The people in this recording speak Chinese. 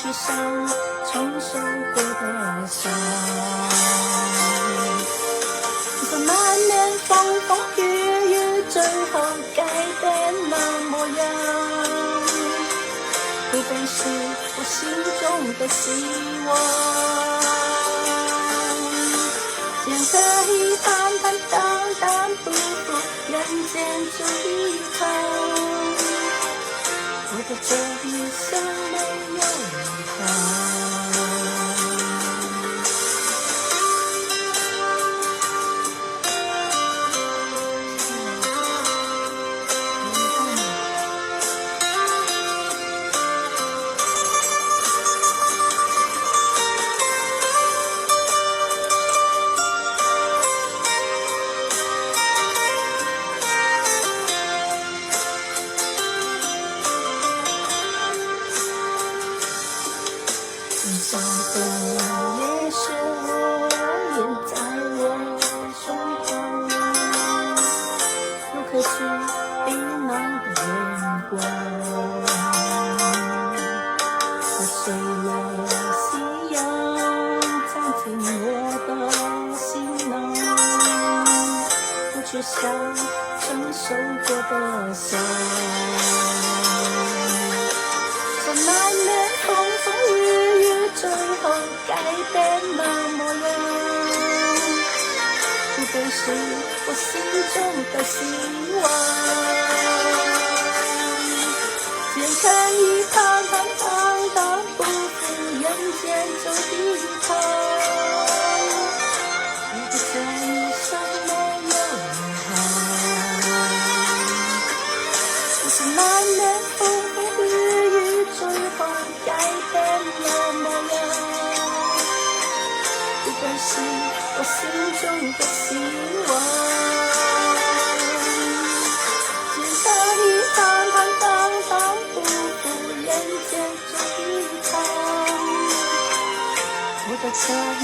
去想承受过的伤。这难免风风雨雨，最后改变了模样。会被是我心中的希望。肩可以坦坦荡荡，不负人间这一趟。我的这一生没有遗憾。小的也是我，也在我胸口，如何去冰冷的眼光？它随了夕阳，藏进我的行囊，不去想承受过的伤。这难免风风雨雨，最后改变了模样。不都是我心中的希望。肩可以坦坦荡荡，不负人间这一趟。我的这一生没有遗憾。只是难免风风雨雨，最后改变了模样。不都是我心中的希望。肩可以坦坦荡荡，不负人间这一趟。我的这一